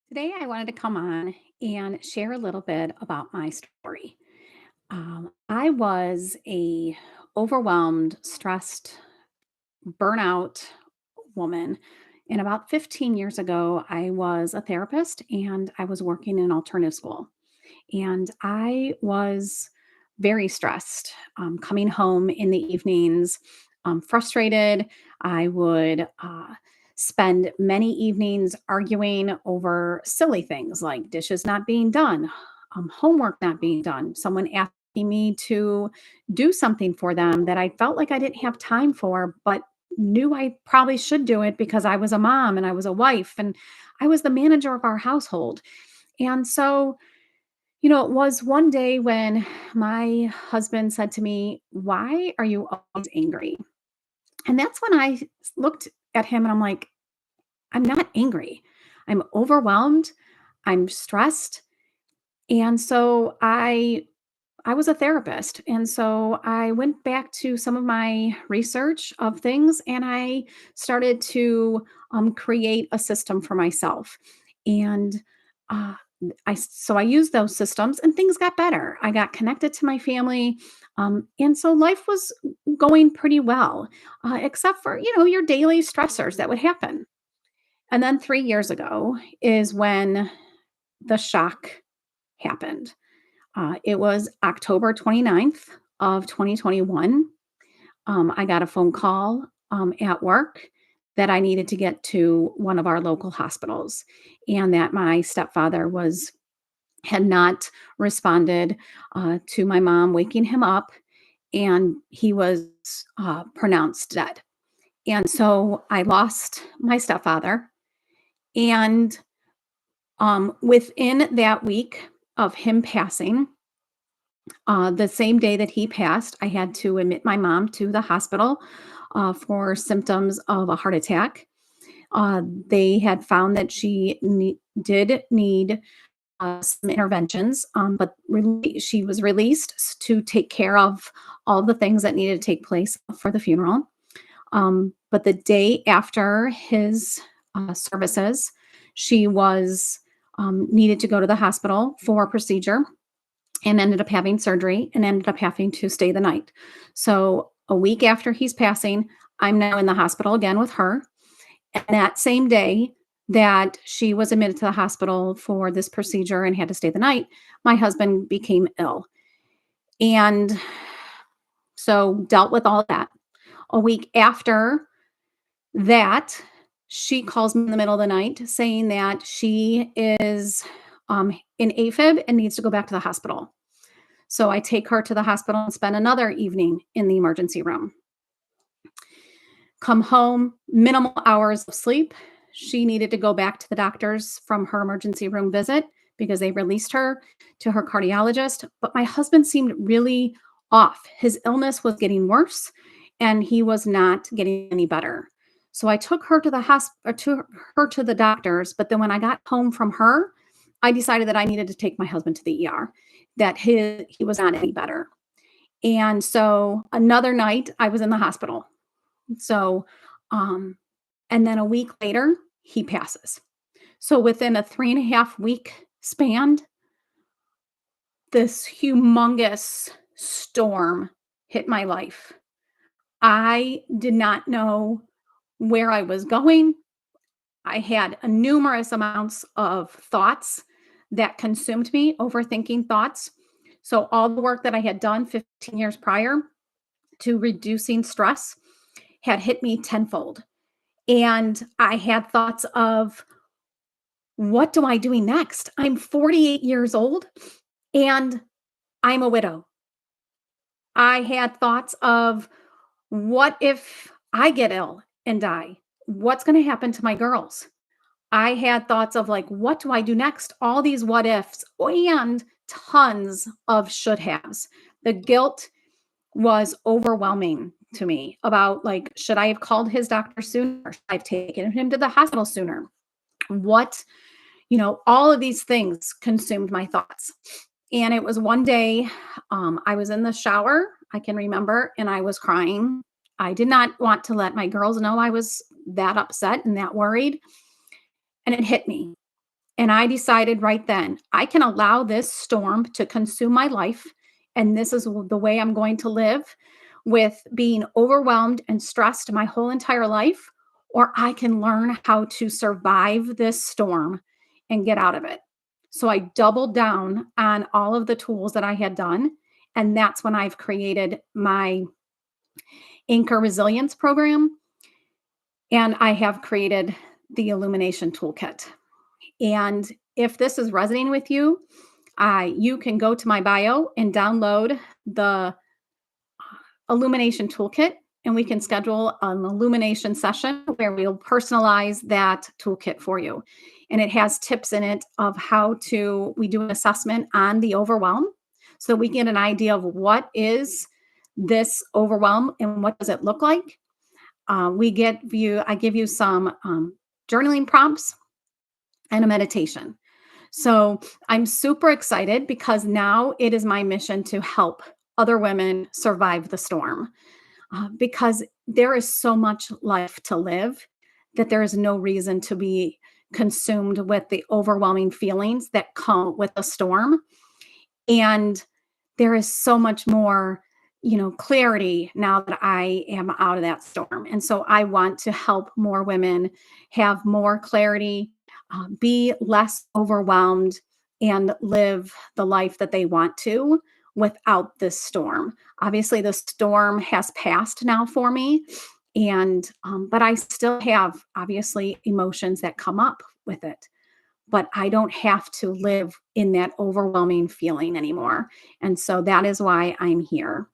Today, I wanted to come on and share a little bit about my story. I was a overwhelmed, stressed, burnout woman. And about 15 years ago, I was a therapist and I was working in alternative school. And I was very stressed, coming home in the evenings, frustrated. I would spend many evenings arguing over silly things like dishes not being done, homework not being done, someone asking me to do something for them that I felt like I didn't have time for, but knew I probably should do it because I was a mom and I was a wife and I was the manager of our household. And so, it was one day when my husband said to me, "Why are you always angry?" And that's when I looked at him and I'm like, "I'm not angry. I'm overwhelmed. I'm stressed." And so I was a therapist. And so I went back to some of my research of things and I started to create a system for myself. And uh, I used those systems and things got better. I got connected to my family. And so life was going pretty well, except for, your daily stressors that would happen. And then 3 years ago is when the shock happened. It was October 29th of 2021. I got a phone call at work that I needed to get to one of our local hospitals and that my stepfather was had not responded to my mom waking him up and he was pronounced dead. And so I lost my stepfather. And within that week of him passing, the same day that he passed, I had to admit my mom to the hospital for symptoms of a heart attack. They had found that did need some interventions, but she was released to take care of all the things that needed to take place for the funeral. But the day after his services, she was needed to go to the hospital for a procedure and ended up having surgery and ended up having to stay the night. So a week after he's passing, I'm now in the hospital again with her. And that same day that she was admitted to the hospital for this procedure and had to stay the night, my husband became ill. And so dealt with all that. A week after that, she calls me in the middle of the night saying that she is in AFib and needs to go back to the hospital. So I take her to the hospital and spend another evening in the emergency room. Come home, minimal hours of sleep. She needed to go back to the doctors from her emergency room visit because they released her to her cardiologist. But my husband seemed really off. His illness was getting worse and he was not getting any better. So I took her to the hospital, to her to the doctors. But then when I got home from her, I decided that I needed to take my husband to the ER, that he was not any better. And so another night I was in the hospital. So, um, and then a week later, he passes. So within a 3.5 week span, this humongous storm hit my life. I did not know where I was going. I had a numerous amounts of thoughts that consumed me, overthinking thoughts. So all the work that I had done 15 years prior to reducing stress had hit me tenfold. And I had thoughts of, what do I do next? I'm 48 years old and I'm a widow. I had thoughts of, what if I get ill and die? What's going to happen to my girls? I had thoughts of like, what do I do next? All these what ifs and tons of should haves. The guilt was overwhelming to me about like, should I have called his doctor sooner? Should I have taken him to the hospital sooner? What, all of these things consumed my thoughts. And it was one day, I was in the shower, I can remember, and I was crying. I did not want to let my girls know I was that upset and that worried. And it hit me. And I decided right then, I can allow this storm to consume my life. And this is the way I'm going to live with being overwhelmed and stressed my whole entire life. Or I can learn how to survive this storm and get out of it. So I doubled down on all of the tools that I had done. And that's when I've created my Anchor Resilience program. And I have created the Illumination Toolkit. And if this is resonating with you, you can go to my bio and download the Illumination Toolkit, and we can schedule an illumination session where we'll personalize that toolkit for you. And it has tips in it of we do an assessment on the overwhelm so we get an idea of what is this overwhelm and what does it look like. I give you some journaling prompts and a meditation. So I'm super excited because now it is my mission to help other women survive the storm because there is so much life to live that there is no reason to be consumed with the overwhelming feelings that come with a storm. And there is so much more, clarity now that I am out of that storm. And so I want to help more women have more clarity, be less overwhelmed, and live the life that they want to without this storm. Obviously, the storm has passed now for me. And, but I still have obviously emotions that come up with it, but I don't have to live in that overwhelming feeling anymore. And so that is why I'm here.